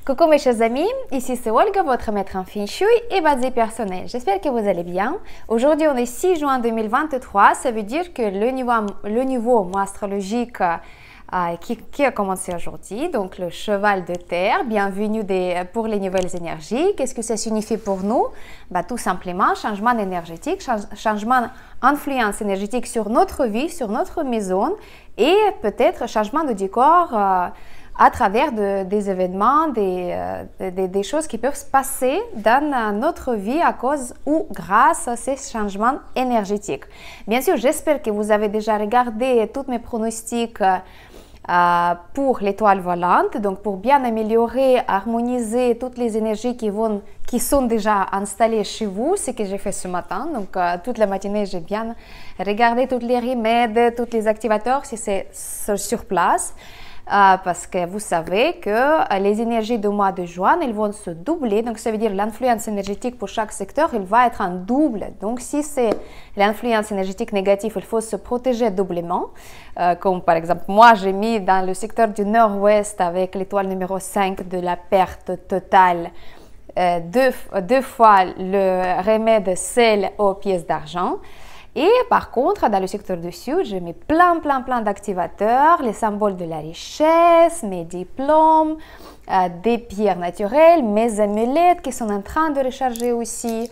Coucou mes chers amis, ici c'est Olga, votre maître en Feng Shui et basé personnel. J'espère que vous allez bien. Aujourd'hui on est 6 juin 2023, ça veut dire que le nouveau mois astrologique qui a commencé aujourd'hui, donc le cheval de terre, bienvenue pour les nouvelles énergies. Qu'est-ce que ça signifie pour nous? Tout simplement changement énergétique, changement influence énergétique sur notre vie, sur notre maison et peut-être changement de décor à travers des événements, des choses qui peuvent se passer dans notre vie à cause ou grâce à ces changements énergétiques. Bien sûr, j'espère que vous avez déjà regardé tous mes pronostics pour l'étoile volante, donc pour bien améliorer, harmoniser toutes les énergies qui sont déjà installées chez vous, ce que j'ai fait ce matin. Donc toute la matinée, j'ai bien regardé tous les remèdes, tous les activateurs si c'est sur place. Parce que vous savez que les énergies du mois de juin, elles vont se doubler. Donc, ça veut dire l'influence énergétique pour chaque secteur, il va être en double. Donc, si c'est l'influence énergétique négative, il faut se protéger doublement. Comme par exemple, moi, j'ai mis dans le secteur du nord-ouest avec l'étoile numéro 5 de la perte totale deux fois le remède sel aux pièces d'argent. Et par contre, dans le secteur du sud, je mets plein d'activateurs, les symboles de la richesse, mes diplômes, des pierres naturelles, mes amulettes qui sont en train de recharger aussi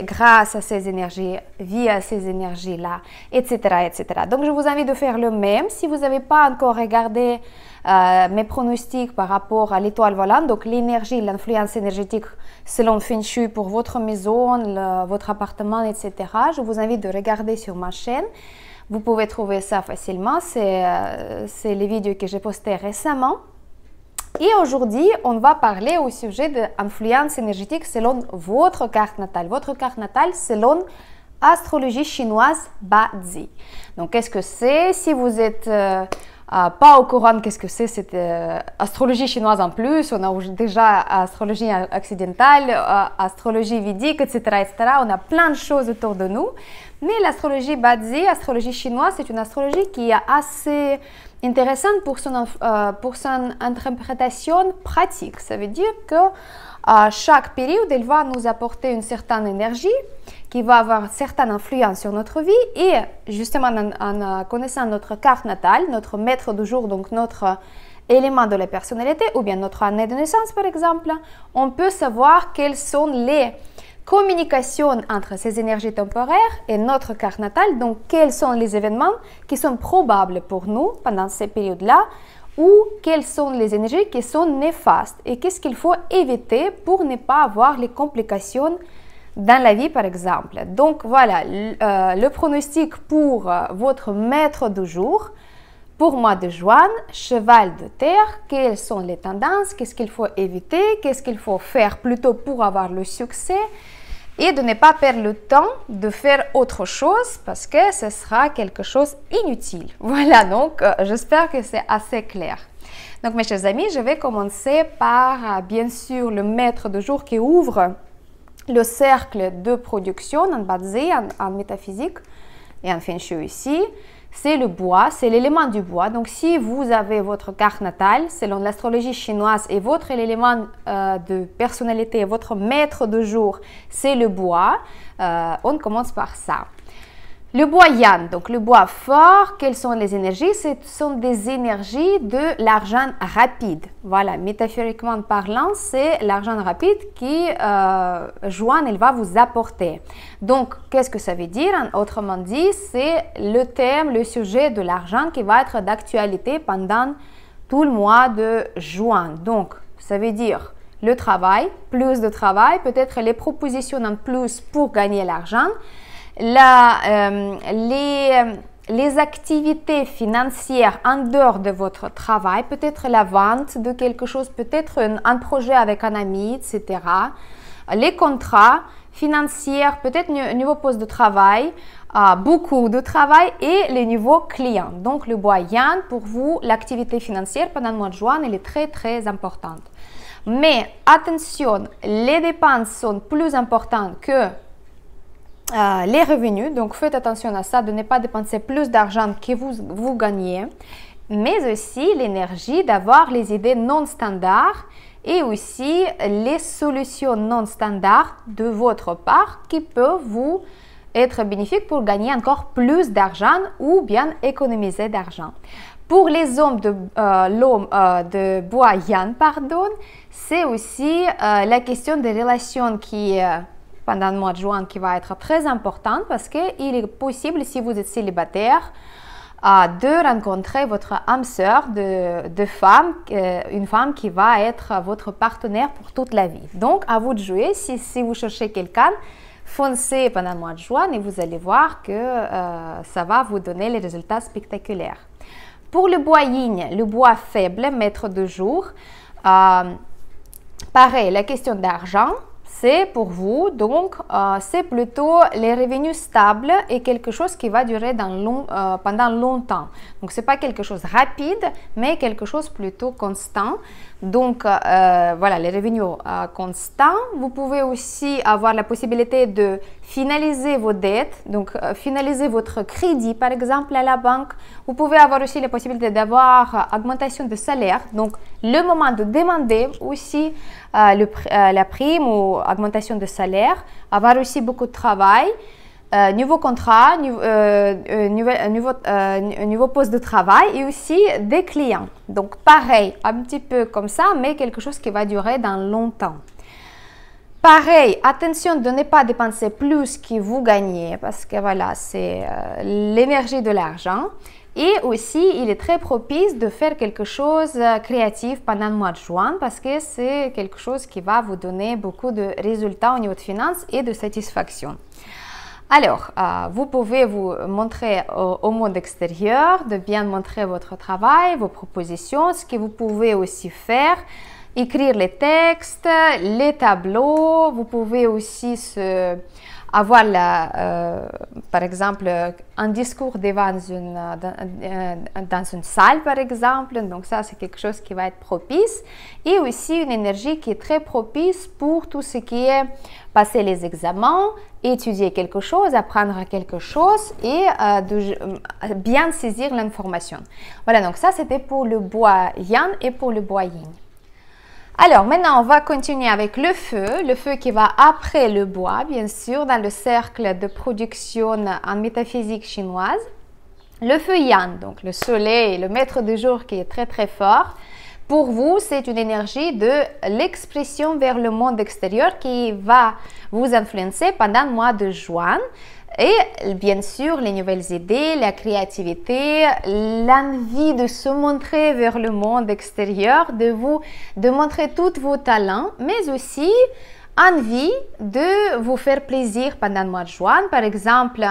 grâce à ces énergies, via ces énergies-là, etc., etc. Donc, je vous invite de faire le même. Si vous n'avez pas encore regardé mes pronostics par rapport à l'étoile volante, donc l'énergie, l'influence énergétique selon Feng Shui pour votre maison, votre appartement, etc. Je vous invite de regarder sur ma chaîne. Vous pouvez trouver ça facilement. C'est les vidéos que j'ai postées récemment. Et aujourd'hui, on va parler au sujet de l'influence énergétique selon votre carte natale. Votre carte natale selon astrologie chinoise Bazi. Donc, qu'est-ce que c'est? Si vous êtes pas au courant qu'est-ce que c'est cette astrologie chinoise en plus, on a déjà astrologie occidentale, astrologie védique, etc., etc. On a plein de choses autour de nous. Mais l'astrologie Bazi, astrologie chinoise, c'est une astrologie qui est assez intéressante pour son interprétation pratique. Ça veut dire que chaque période, elle va nous apporter une certaine énergie qui va avoir une certaine influence sur notre vie et justement en connaissant notre carte natale, notre maître du jour, donc notre élément de la personnalité ou bien notre année de naissance par exemple, on peut savoir quelles sont les communications entre ces énergies temporaires et notre carte natale, donc quels sont les événements qui sont probables pour nous pendant ces périodes-là ou quelles sont les énergies qui sont néfastes et qu'est-ce qu'il faut éviter pour ne pas avoir les complications dans la vie par exemple. Donc voilà, le pronostic pour votre maître du jour, pour mois de juin, cheval de terre, quelles sont les tendances, qu'est-ce qu'il faut éviter, qu'est-ce qu'il faut faire plutôt pour avoir le succès et de ne pas perdre le temps de faire autre chose parce que ce sera quelque chose inutile. Voilà, donc j'espère que c'est assez clair. Donc mes chers amis, je vais commencer par bien sûr le maître du jour qui ouvre le cercle de production en Bazi, en métaphysique et en Feng Shui ici, c'est le bois, c'est l'élément du bois. Donc, si vous avez votre carte natale, selon l'astrologie chinoise, et votre élément de personnalité, votre maître de jour, c'est le bois, on commence par ça. Le bois Yan, donc le bois fort, quelles sont les énergies? Ce sont des énergies de l'argent rapide. Voilà, métaphoriquement parlant, c'est l'argent rapide qui, Juan, elle va vous apporter. Donc, qu'est-ce que ça veut dire? Autrement dit, c'est le thème, le sujet de l'argent qui va être d'actualité pendant tout le mois de juin. Donc, ça veut dire le travail, plus de travail, peut-être les propositions en plus pour gagner l'argent. Les activités financières en dehors de votre travail, peut-être la vente de quelque chose, peut-être un projet avec un ami, etc. Les contrats financiers, peut-être niveau poste de travail, beaucoup de travail et les niveaux clients. Donc le bois Yan, pour vous, l'activité financière pendant le mois de juin, elle est très importante. Mais attention, les dépenses sont plus importantes que les revenus, donc faites attention à ça, de ne pas dépenser plus d'argent que vous gagnez mais aussi l'énergie d'avoir les idées non standards et aussi les solutions non standards de votre part qui peuvent vous être bénéfiques pour gagner encore plus d'argent ou bien économiser d'argent. Pour les hommes de bois Yang, pardon, c'est aussi la question des relations qui, pendant le mois de juin, qui va être très importante parce qu'il est possible, si vous êtes célibataire, de rencontrer votre âme sœur de femme, une femme qui va être votre partenaire pour toute la vie. Donc, à vous de jouer. Si vous cherchez quelqu'un, foncez pendant le mois de juin et vous allez voir que ça va vous donner les résultats spectaculaires. Pour le bois yin, le bois faible, maître de jour, pareil, la question d'argent, c'est pour vous, donc c'est plutôt les revenus stables et quelque chose qui va durer pendant longtemps. Donc, ce n'est pas quelque chose de rapide, mais quelque chose plutôt constant. Donc, voilà, les revenus constants. Vous pouvez aussi avoir la possibilité de finaliser vos dettes, donc finaliser votre crédit, par exemple, à la banque. Vous pouvez avoir aussi la possibilité d'avoir augmentation de salaire. Donc, le moment de demander aussi la prime ou augmentation de salaire, avoir aussi beaucoup de travail, nouveau contrat, nouveau poste de travail et aussi des clients. Donc, pareil, un petit peu comme ça, mais quelque chose qui va durer dans longtemps. Pareil, attention de ne pas dépenser plus que vous gagnez parce que voilà, c'est l'énergie de l'argent. Et aussi, il est très propice de faire quelque chose de créatif pendant le mois de juin parce que c'est quelque chose qui va vous donner beaucoup de résultats au niveau de finances et de satisfaction. Alors, vous pouvez vous montrer au monde extérieur, de bien montrer votre travail, vos propositions, ce que vous pouvez aussi faire. Écrire les textes, les tableaux, vous pouvez aussi avoir, par exemple, un discours dans une salle, par exemple. Donc ça, c'est quelque chose qui va être propice. Et aussi une énergie qui est très propice pour tout ce qui est passer les examens, étudier quelque chose, apprendre quelque chose et bien saisir l'information. Voilà, donc ça, c'était pour le bois Yang et pour le bois Yin. Alors, maintenant, on va continuer avec le feu qui va après le bois, bien sûr, dans le cercle de production en métaphysique chinoise. Le feu Yang, donc le soleil, le maître du jour qui est très très fort. Pour vous, c'est une énergie de l'expression vers le monde extérieur qui va vous influencer pendant le mois de juin. Et bien sûr, les nouvelles idées, la créativité, l'envie de se montrer vers le monde extérieur, de montrer tous vos talents, mais aussi envie de vous faire plaisir pendant le mois de juin. Par exemple,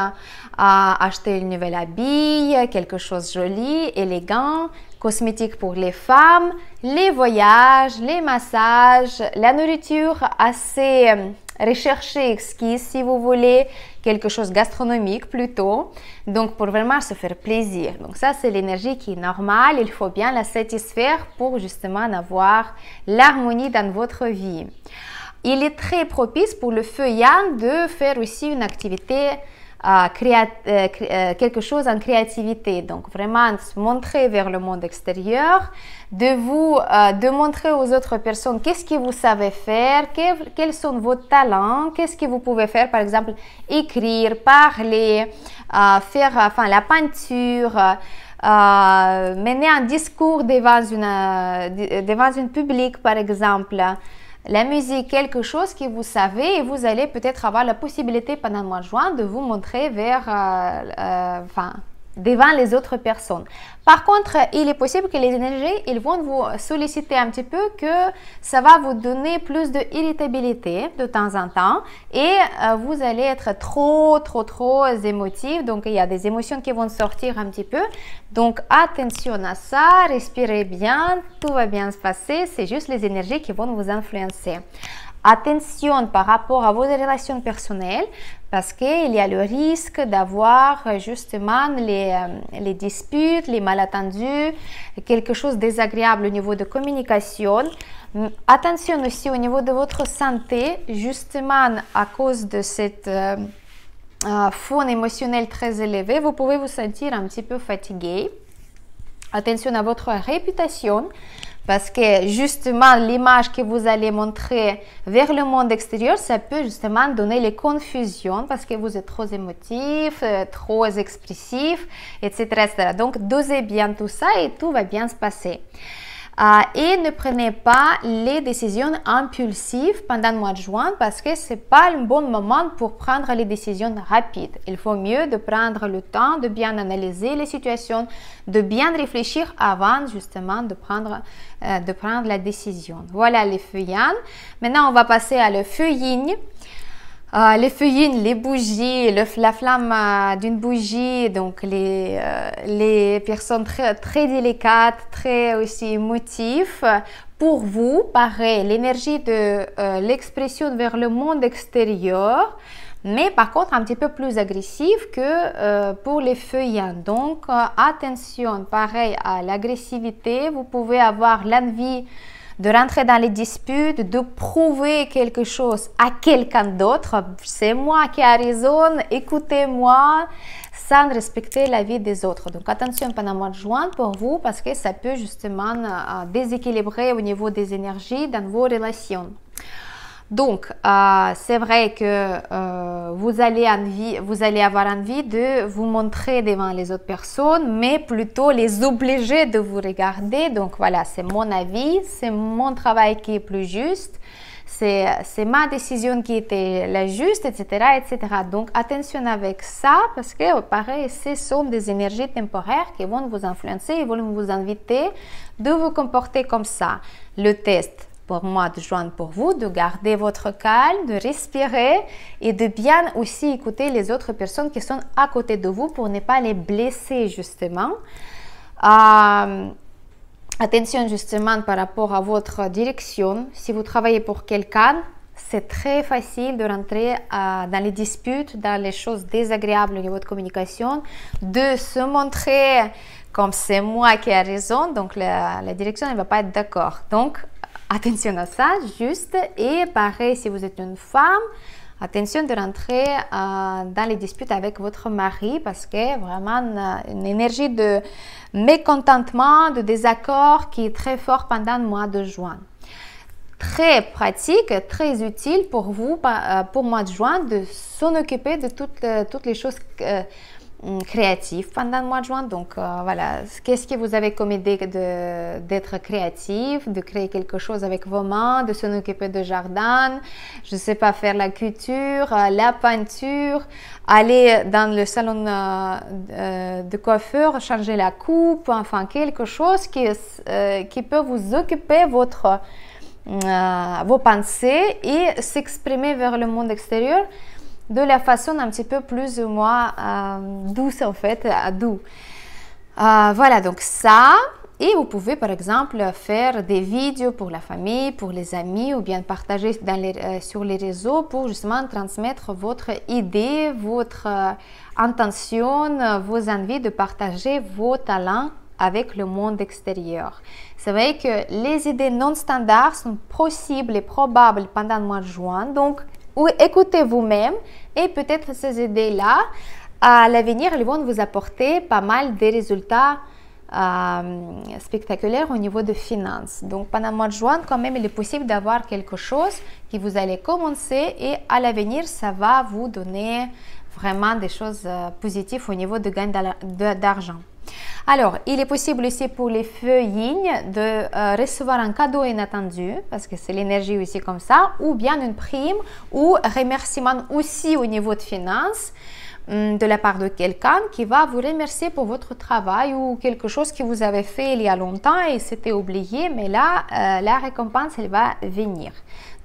acheter une nouvelle habit, quelque chose de joli, élégant, cosmétique pour les femmes, les voyages, les massages, la nourriture assez recherchée, exquise si vous voulez, quelque chose gastronomique plutôt, donc pour vraiment se faire plaisir. Donc ça, c'est l'énergie qui est normale, il faut bien la satisfaire pour justement avoir l'harmonie dans votre vie. Il est très propice pour le feu Yang de faire aussi une activité, quelque chose en créativité. Donc vraiment se montrer vers le monde extérieur, de montrer aux autres personnes qu'est-ce que vous savez faire, quels sont vos talents, qu'est-ce que vous pouvez faire, par exemple écrire, parler, faire la peinture, mener un discours devant une public par exemple. La musique, quelque chose que vous savez et vous allez peut-être avoir la possibilité pendant le mois de juin de vous montrer devant les autres personnes. Par contre, il est possible que les énergies, ils vont vous solliciter un petit peu, que ça va vous donner plus d'irritabilité de temps en temps et vous allez être trop émotif. Donc, il y a des émotions qui vont sortir un petit peu. Donc, attention à ça, respirez bien, tout va bien se passer. C'est juste les énergies qui vont vous influencer. Attention par rapport à vos relations personnelles parce qu'il y a le risque d'avoir justement les disputes, les malentendus, quelque chose de désagréable au niveau de communication. Attention aussi au niveau de votre santé, justement à cause de cette fond émotionnel très élevé, vous pouvez vous sentir un petit peu fatigué. Attention à votre réputation, parce que justement l'image que vous allez montrer vers le monde extérieur, ça peut justement donner les confusions parce que vous êtes trop émotif, trop expressif, etc., etc. Donc dosez bien tout ça et tout va bien se passer. Et ne prenez pas les décisions impulsives pendant le mois de juin parce que ce n'est pas le bon moment pour prendre les décisions rapides. Il faut mieux de prendre le temps de bien analyser les situations, de bien réfléchir avant justement de prendre la décision. Voilà les feux yang. Maintenant, on va passer à le feu yin. Les feux yin, les bougies, la flamme d'une bougie, donc les personnes très délicates, très aussi émotives. Pour vous, pareil, l'énergie de l'expression vers le monde extérieur, mais par contre un petit peu plus agressive que pour les feux yang. Donc attention, pareil à l'agressivité, vous pouvez avoir l'envie de rentrer dans les disputes, de prouver quelque chose à quelqu'un d'autre. C'est moi qui ai raison, écoutez-moi, sans respecter la vie des autres. Donc attention pendant le mois de juin pour vous parce que ça peut justement déséquilibrer au niveau des énergies dans vos relations. Donc, c'est vrai que vous allez avoir envie de vous montrer devant les autres personnes, mais plutôt les obliger de vous regarder. Donc, voilà, c'est mon avis, c'est mon travail qui est plus juste, c'est ma décision qui était la juste, etc., etc. Donc, attention avec ça, parce que, pareil, ce sont des énergies temporaires qui vont vous influencer et vont vous inviter de vous comporter comme ça. Le test pour moi de juin pour vous, de garder votre calme, de respirer et de bien aussi écouter les autres personnes qui sont à côté de vous pour ne pas les blesser justement. Attention justement par rapport à votre direction. Si vous travaillez pour quelqu'un, c'est très facile de rentrer dans les disputes, dans les choses désagréables au niveau de communication, de se montrer comme c'est moi qui ai raison, donc la direction ne va pas être d'accord. Donc, attention à ça, juste. Et pareil, si vous êtes une femme, attention de rentrer dans les disputes avec votre mari parce que vraiment une énergie de mécontentement, de désaccord qui est très fort pendant le mois de juin. Très pratique, très utile pour vous, pour le mois de juin, de s'en occuper de toutes les choses créatif pendant le mois de juin. Donc voilà, qu'est-ce que vous avez comme idée d'être créatif, de créer quelque chose avec vos mains, de s'en occuper de jardin, je ne sais pas, faire la couture, la peinture, aller dans le salon de coiffure, changer la coupe, enfin quelque chose qui peut vous occuper vos pensées et s'exprimer vers le monde extérieur de la façon un petit peu plus ou moins douce en fait, doux. Voilà, donc ça, et vous pouvez par exemple faire des vidéos pour la famille, pour les amis ou bien partager sur les réseaux pour justement transmettre votre idée, votre intention, vos envies de partager vos talents avec le monde extérieur. C'est vrai que les idées non standards sont possibles et probables pendant le mois de juin, donc écoutez vous-même et peut-être ces idées-là, à l'avenir, elles vont vous apporter pas mal de résultats spectaculaires au niveau de finances. Donc pendant le mois de juin, quand même, il est possible d'avoir quelque chose que vous allez commencer et à l'avenir, ça va vous donner vraiment des choses positives au niveau de gain d'argent. Alors, il est possible aussi pour les feux yin de recevoir un cadeau inattendu, parce que c'est l'énergie aussi comme ça, ou bien une prime ou remerciement aussi au niveau de finances de la part de quelqu'un qui va vous remercier pour votre travail ou quelque chose que vous avez fait il y a longtemps et c'était oublié, mais là, la récompense, elle va venir.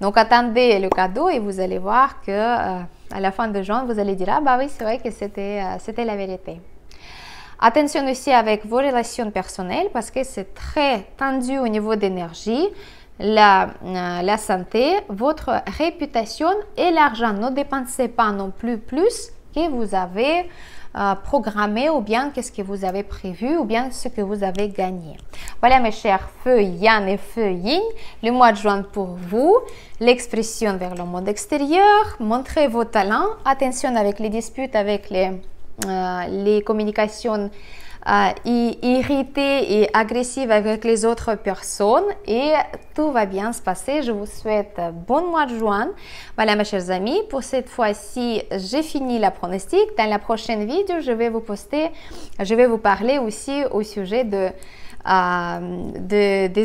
Donc, attendez le cadeau et vous allez voir que à la fin de juin, vous allez dire « Ah bah oui, c'est vrai que c'était la vérité ». Attention aussi avec vos relations personnelles parce que c'est très tendu au niveau d'énergie, la santé, votre réputation et l'argent. Ne dépensez pas non plus que vous avez programmé ou bien qu'est-ce que vous avez prévu ou bien ce que vous avez gagné. Voilà mes chers feux yang et feux yin, le mois de juin pour vous, l'expression vers le monde extérieur, montrez vos talents, attention avec les disputes, avec les communications irritée et agressive avec les autres personnes et tout va bien se passer. Je vous souhaite bon mois de juin. Voilà mes chers amis, pour cette fois-ci, j'ai fini la pronostic. Dans la prochaine vidéo, je vais vous parler aussi au sujet des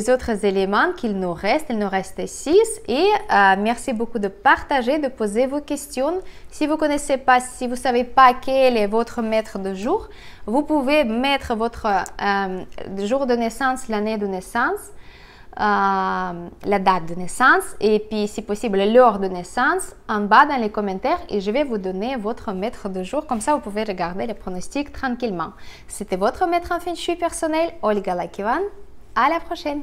autres éléments qu'il nous reste. Il nous reste 6 et merci beaucoup de partager, de poser vos questions. Si vous connaissez pas, si vous savez pas quel est votre maître de jour, vous pouvez mettre votre jour de naissance, l'année de naissance, la date de naissance et puis si possible l'heure de naissance en bas dans les commentaires et je vais vous donner votre maître de jour, comme ça vous pouvez regarder les pronostics tranquillement. C'était votre maître en feng shui personnel, Olga Lakivan. À la prochaine.